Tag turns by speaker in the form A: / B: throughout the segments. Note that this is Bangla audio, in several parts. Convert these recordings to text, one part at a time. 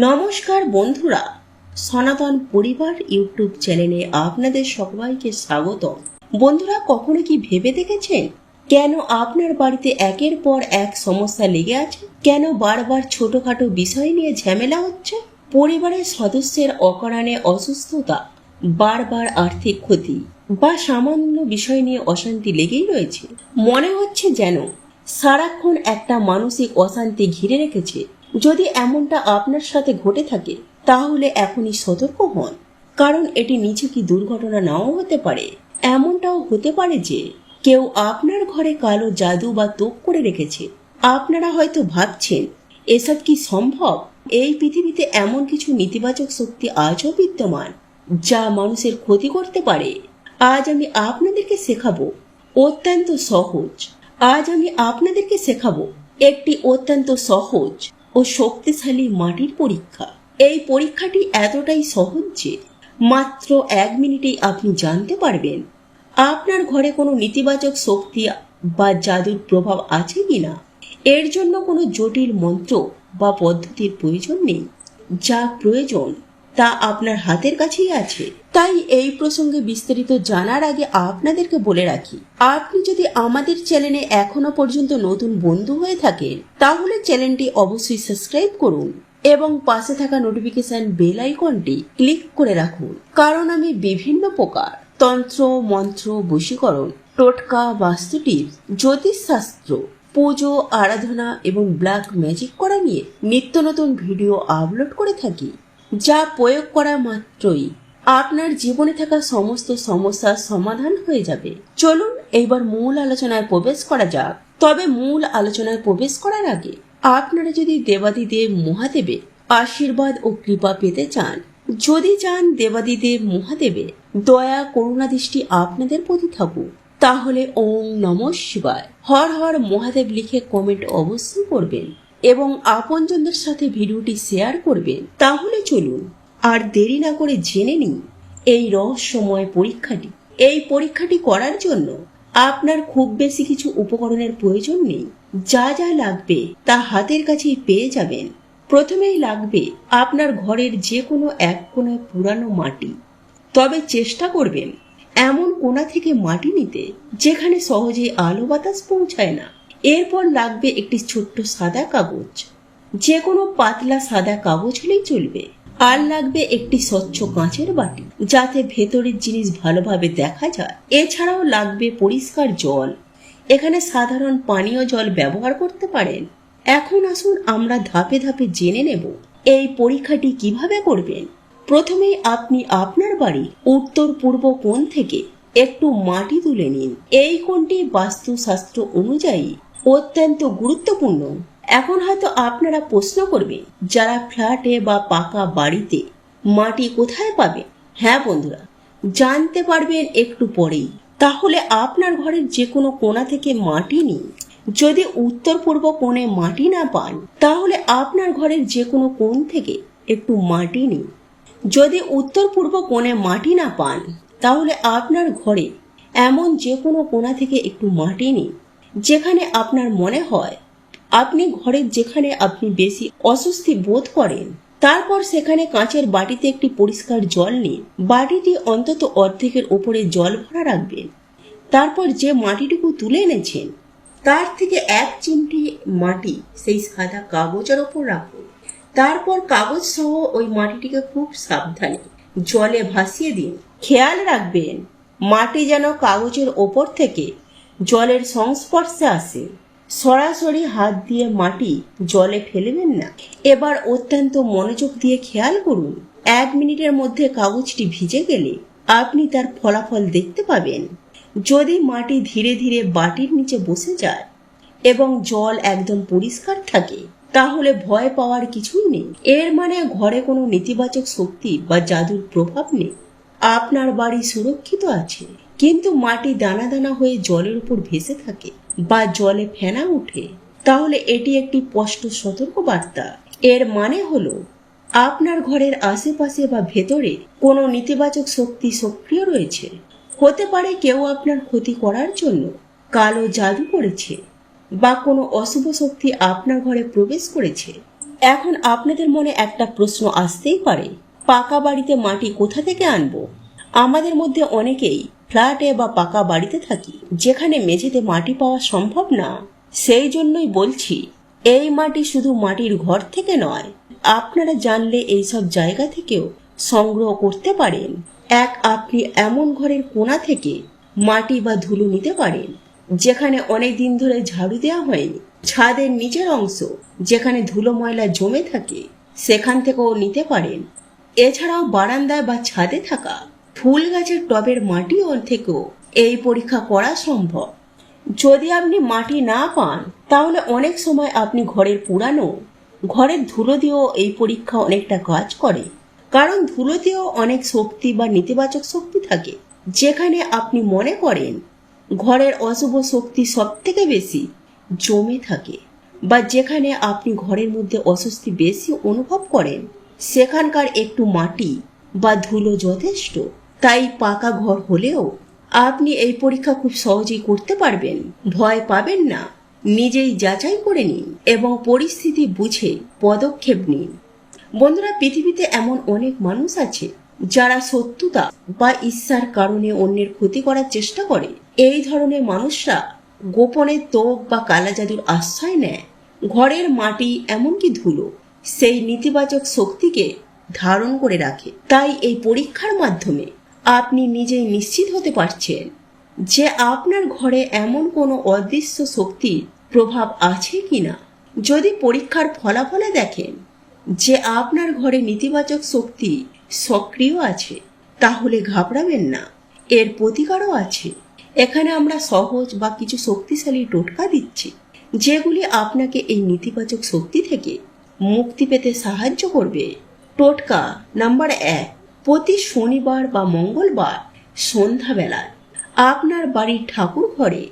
A: নমস্কার বন্ধুরা, সনাতন পরিবার ইউটিউব চ্যানেলে আপনাদের সবাইকে স্বাগত। বন্ধুরা, কখনো কি ভেবে দেখেছেন কেন আপনার বাড়িতে একের পর এক সমস্যা লেগে আছে? কেন বারবার ছোটখাটো বিষয় নিয়ে ঝামেলা হচ্ছে? পরিবারের সদস্যের অকারণে অসুস্থতা, বারবার আর্থিক ক্ষতি বা সামান্য বিষয় নিয়ে অশান্তি লেগেই রয়েছে। মনে হচ্ছে যেন সারাক্ষণ একটা মানসিক অশান্তি ঘিরে রেখেছে। যদি এমনটা আপনার সাথে ঘটে থাকে তাহলে এখনই সতর্ক হন, কারণ এটি নিছকই দুর্ঘটনা নাও হতে পারে। এমনটাও হতে পারে যে কেউ আপনার ঘরে কালো জাদু বা তোপ করে রেখেছে। আপনারা হয়তো ভাবছেন, এসব কি সম্ভব? এই পৃথিবীতে এমন কিছু নেতিবাচক শক্তি আজও বিদ্যমান যা মানুষের ক্ষতি করতে পারে। আজ আমি আপনাদেরকে শেখাবো একটি অত্যন্ত সহজ ও শক্তিশালী মাটির পরীক্ষা। এই পরীক্ষাটি এতটাই সহজ যে মাত্র 1 মিনিটেই আপনি জানতে পারবেন আপনার ঘরে কোনো নেতিবাচক শক্তি বা জাদুর প্রভাব আছে কিনা। এর জন্য কোনো জটিল মন্ত্র বা পদ্ধতির প্রয়োজন নেই। যা প্রয়োজন তা আপনার হাতের কাছেই আছে। তাই এই প্রসঙ্গে বিস্তারিত জানার আগে আপনাদেরকে বলে রাখি, আপনি যদি আমাদের চ্যানেলে এখনো পর্যন্ত নতুন বন্ধু হয়ে থাকেন তাহলে চ্যানেলটি অবশ্যই সাবস্ক্রাইব করুন এবং পাশে থাকা নোটিফিকেশন বেল আইকনটি ক্লিক করে রাখুন, কারণ আমি বিভিন্ন প্রকার তন্ত্র, মন্ত্র, বশীকরণ, টোটকা, বাস্তু টিপস, জ্যোতিষশাস্ত্র, পুজো, আরাধনা এবং ব্ল্যাক ম্যাজিক করা নিয়ে নিত্য নতুন ভিডিও আপলোড করে থাকি, যা প্রয়োগ করা মাত্রই আপনার জীবনে থাকা সমস্ত সমস্যার সমাধান হয়ে যাবে। চলুন এইবার মূল আলোচনায় প্রবেশ করা যাক। তবে মূল আলোচনায় প্রবেশ করার আগে আপনারা যদি দেবাদিদেব মহাদেবের আশীর্বাদ ও কৃপা পেতে চান, যদি চান দেবাদিদেব মহাদেবের দয়া করুণা দৃষ্টি আপনাদের প্রতি থাকুক, তাহলে ওম নমঃ শিবায়, হর হর মহাদেব লিখে কমেন্ট অবশ্যই করবেন এবং আপনজনদের সাথে ভিডিওটি শেয়ার করবেন। তাহলে চলুন আর দেরি না করে জেনে নিন এই রহস্যময় পরীক্ষাটি। এই পরীক্ষাটি করার জন্য আপনার খুব বেশি কিছু উপকরণের প্রয়োজন নেই। যা যা লাগবে তা হাতের কাছেই পেয়ে যাবেন। প্রথমেই লাগবে আপনার ঘরের যে কোনো এক কোণায় পুরানো মাটি। তবে চেষ্টা করবেন এমন কোণা থেকে মাটি নিতে যেখানে সহজেই আলো বাতাস পৌঁছায় না। এরপর লাগবে একটি ছোট্ট সাদা কাগজ, যে কোনো পাতলা সাদা কাগজ হলেই চলবে। আর লাগবে একটি স্বচ্ছ কাঁচের বাটি, যাতে ভেতরের জিনিস ভালোভাবে দেখা যায়। এছাড়াও লাগবে পরিষ্কার জল। এখানে সাধারণ পানীয় জল ব্যবহার করতে পারেন। এখন আসুন আমরা ধাপে ধাপে জেনে নেব এই পরীক্ষাটি কিভাবে করবেন। প্রথমেই আপনি আপনার বাড়ির উত্তর পূর্ব কোণ থেকে একটু মাটি তুলে নিন। এই কোণটি বাস্তুশাস্ত্র অনুযায়ী অত্যন্ত গুরুত্বপূর্ণ। এখন হয়তো আপনারা প্রশ্ন করবেন, যারা ফ্ল্যাটে বা পাকা বাড়িতে মাটি কোথায় পাবে? হ্যাঁ বন্ধুরা, জানতে পারবেন একটু পরেই। তাহলে আপনার ঘরের যে কোনো কোণা থেকে মাটি নিন। যদি উত্তর পূর্ব কোণে মাটি না পান তাহলে আপনার ঘরের যে কোনো কোণ থেকে একটু মাটি নিন। যদি উত্তর পূর্ব কোণে মাটি না পান তাহলে আপনার ঘরে এমন যে কোনো কোণা থেকে একটু মাটি নিন, যেখানে আপনার মনে হয় আপনি ঘরের যেখানে আপনি বেশি অস্বস্তি বোধ করেন। তারপর সেখানে কাঁচের বাটিতে একটি পরিষ্কার জল নিন। বাটিটি অন্তত অর্ধেকের উপরে জল ভরা রাখবেন। তারপর যে মাটিটুকু তুলে এনেছেন তার থেকে 1 চিমটি মাটি সেই সাদা কাগজের ওপর রাখুন। তারপর কাগজ সহ ওই মাটিটিকে খুব সাবধানে জলে ভাসিয়ে দিন। খেয়াল রাখবেন মাটি যেন কাগজের ওপর থেকে জলের সংস্পর্শে আসে। সরাসরি হাত দিয়ে মাটি জলে ফেলবেন না। এবার অত্যন্ত মনোযোগ দিয়ে খেয়াল করুন। 1 মিনিটের মধ্যে কাগজটি ভিজে গেলে আপনি তার ফলাফল দেখতে পাবেন। যদি মাটি ধীরে ধীরে বাটির নিচে বসে যায় এবং জল একদম পরিষ্কার থাকে তাহলে ভয় পাওয়ার কিছুই নেই। এর মানে ঘরে কোনো নেতিবাচক শক্তি বা জাদুর প্রভাব নেই। আপনার বাড়ি সুরক্ষিত আছে। কিন্তু মাটি দানা দানা হয়ে জলের উপর ভেসে থাকে বা জলে ফেনা উঠে, তাহলে এটি একটি স্পষ্ট সতর্ক বার্তা। এর মানে হলো আপনার ঘরের আশেপাশে বা ভেতরে কোনো নেতিবাচক শক্তি সক্রিয় রয়েছে। হতে পারে কেউ আপনার ক্ষতি করার জন্য কালো জাদু করেছে বা কোনো অশুভ শক্তি আপনার ঘরে প্রবেশ করেছে। এখন আপনাদের মনে একটা প্রশ্ন আসতেই পারে, পাকা বাড়িতে মাটি কোথা থেকে আনবো? আমাদের মধ্যে অনেকেই ফ্ল্যাটে বা পাকা বাড়িতে থাকি, যেখানে মেঝেতে মাটি পাওয়া সম্ভব না। সেই জন্যই বলছি, এই মাটি শুধু মাটির ঘর থেকে নয়, আপনারা জানলে এইসব জায়গা থেকেও সংগ্রহ করতে পারেন। আপনি এমন ঘরের কোণা থেকে মাটি বা ধুলো নিতে পারেন যেখানে অনেক দিন ধরে ঝাড়ু দেওয়া হয়নি। ছাদের নিচের অংশ যেখানে ধুলো ময়লা জমে থাকে, সেখান থেকেও নিতে পারেন। এছাড়াও বারান্দায় বা ছাদে থাকা ফুল গাছের টবের মাটিও থেকেও এই পরীক্ষা করা সম্ভব। যদি আপনি মাটি না পান, তাহলে অনেক সময় আপনি ঘরের ধুলো দিয়েও এই পরীক্ষা অনেকটা কাজ করে। কারণ ধুলোতেও অনেক শক্তি বা নেতিবাচক শক্তি থাকে। যেখানে আপনি মনে করেন ঘরের অশুভ শক্তি সব থেকে বেশি জমে থাকে, বা যেখানে আপনি ঘরের মধ্যে অস্বস্তি বেশি অনুভব করেন, সেখানকার একটু মাটি বা ধুলো যথেষ্ট। তাই পাকা ঘর হলেও আপনি এই পরীক্ষা খুব সহজেই করতে পারবেন। ভয় পাবেন না, নিজেই যাচাই করে নিন এবং পরিস্থিতি বুঝে পদক্ষেপ নিন। বন্ধুরা, পৃথিবীতে এমন অনেক মানুষ আছে যারা শত্রুতা বা ঈর্ষার কারণে অন্যের ক্ষতি করার চেষ্টা করে। এই ধরনের মানুষরা গোপনে তোপ বা কালা জাদুর আশ্রয় নেয়। ঘরের মাটি, এমনকি ধুলো, সেই নেতিবাচক শক্তিকে ধারণ করে রাখে। তাই এই পরীক্ষার মাধ্যমে আপনি নিজেই নিশ্চিত হতে পারছেন যে আপনার ঘরে এমন কোনো অদৃশ্য শক্তির প্রভাব আছে কিনা। যদি পরীক্ষার ফলাফলে দেখেন যে আপনার ঘরে নেতিবাচক শক্তি সক্রিয় আছে, তাহলে ঘাবড়াবেন না, এর প্রতিকারও আছে। এখানে আমরা সহজ বা কিছু শক্তিশালী টোটকা দিচ্ছি, যেগুলি আপনাকে এই নেতিবাচক শক্তি থেকে মুক্তি পেতে সাহায্য করবে। টোটকা নাম্বার 1, প্রতি শনিবার বা মঙ্গলবার সন্ধ্যাবেলায় আপনার বাড়ির ঠাকুর ঘরে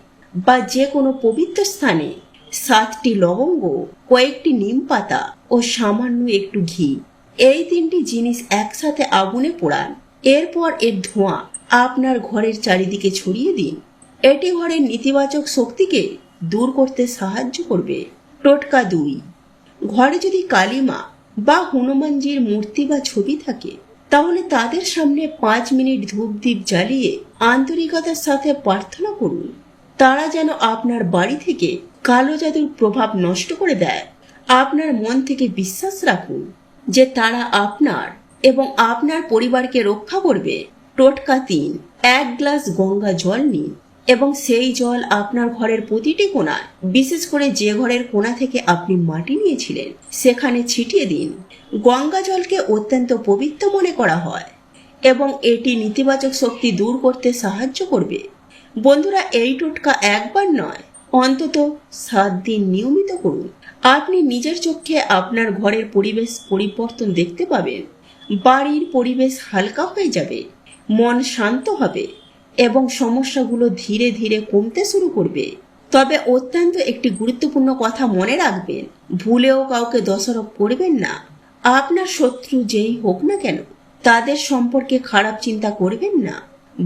A: বা যে কোনো পবিত্র স্থানে 7টি লবঙ্গ, কয়েকটি নিম পাতা ও সামান্য একটু ঘি, এই 3টি জিনিস একসাথে আগুনে পোড়ান। এরপর এর ধোঁয়া আপনার ঘরের চারিদিকে ছড়িয়ে দিন। এটি ঘরের নেতিবাচক শক্তিকে দূর করতে সাহায্য করবে। টোটকা 2, ঘরে যদি কালী মা বা হনুমানজির মূর্তি বা ছবি থাকে, তাহলে তাদের সামনে 5 মিনিট ধূপদীপ জ্বালিয়ে আন্তরিকতার সাথে প্রার্থনা করুন। তারা যেন আপনার বাড়ি থেকে কালো জাদুর প্রভাব নষ্ট করে দেয়। আপনার মন থেকে বিশ্বাস রাখুন যে তারা আপনার এবং আপনার পরিবারকে রক্ষা করবে। টোটকা 3, 1 গ্লাস গঙ্গা জল নিন এবং সেই জল আপনার ঘরের প্রতিটি কোণায়, বিশেষ করে যে ঘরের কোণা থেকে আপনি মাটি নিয়েছিলেন, সেখানে ছিটিয়ে দিন। গঙ্গা জলকে অত্যন্ত পবিত্র মনে করা হয় এবং এটি নেতিবাচক শক্তি দূর করতে সাহায্য করবে। বন্ধুরা, এই টোটকা একবার নয়, অন্তত 7 দিন নিয়মিত করুন। আপনি নিজের চোখে আপনার ঘরের পরিবেশ পরিবর্তন দেখতে পাবেন। বাড়ির পরিবেশ হালকা হয়ে যাবে, মন শান্ত হবে এবং সমস্যাগুলো ধীরে ধীরে কমতে শুরু করবে। তবে অত্যন্ত একটি গুরুত্বপূর্ণ কথা মনে রাখবেন, ভুলেও কাউকে দোষারোপ করবেন না। আপনার শত্রু যেই হোক না কেন, তাদের সম্পর্কে খারাপ চিন্তা করবেন না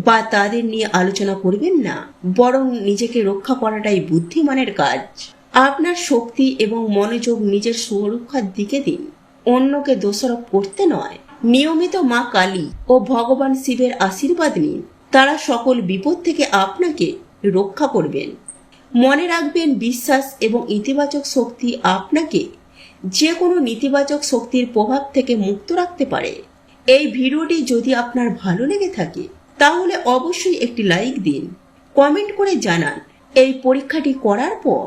A: বা তাদের নিয়ে আলোচনা করবেন না, বরং নিজেকে রক্ষা করাটাই বুদ্ধিমানের কাজ। আপনার শক্তি এবং মনোযোগ নিজের সুরক্ষার দিকে দিন, অন্যকে দোষারোপ করতে নয়। নিয়মিত মা কালী ও ভগবান শিবের আশীর্বাদ নিন, তারা সকল বিপদ থেকে আপনাকে রক্ষা করবেন। মনে রাখবেন, বিশ্বাস এবং ইতিবাচক শক্তি আপনাকে যে কোনো নেতিবাচক শক্তির প্রভাব থেকে মুক্ত রাখতে পারে। এই ভিডিওটি যদি আপনার ভালো লেগে থাকে, তাহলে অবশ্যই একটি লাইক দিন, কমেন্ট করে জানান এই পরীক্ষাটি করার পর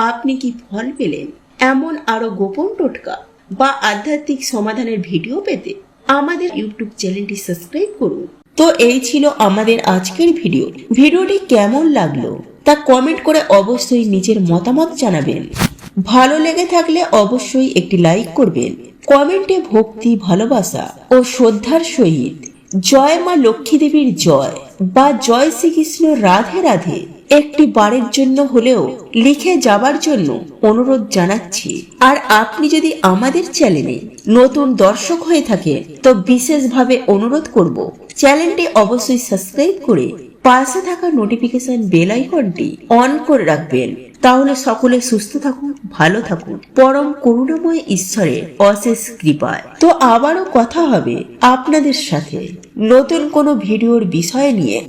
A: আপনি কি ফল পেলেন। এমন আরো গোপন টোটকা বা আধ্যাত্মিক সমাধানের ভিডিও পেতে আমাদের ইউটিউব চ্যানেলটি সাবস্ক্রাইব করুন। তো এই ছিল আমাদের আজকের ভিডিওটি কেমন লাগলো তা কমেন্ট করে অবশ্যই নিজের মতামত জানাবেন। ভালো লেগে থাকলে অবশ্যই একটি লাইক করবেন। কমেন্টে ভক্তি, ভালোবাসা ও শ্রদ্ধার সহিত জয় মা লক্ষ্মী দেবীর জয় বা জয় শ্রীকৃষ্ণ রাধে রাধে একটি বারের জন্য হলেও লিখে যাবার জন্য অনুরোধ জানাচ্ছি। আর আপনি যদি আমাদের চ্যানেলে নতুন দর্শক হয়ে থাকেন, তো বিশেষভাবে অনুরোধ করব চ্যানেলটি অবশ্যই সাবস্ক্রাইব করে পাশে থাকা নোটিফিকেশন বেল আইকনটি অন করে রাখবেন, তাহলে সকলে সুস্থ থাকুন, ভালো থাকুন, পরম করুণাময় ঈশ্বরের অশেষ কৃপায়। তো আবারও কথা হবে আপনাদের সাথে নতুন কোনো ভিডিওর বিষয় নিয়ে।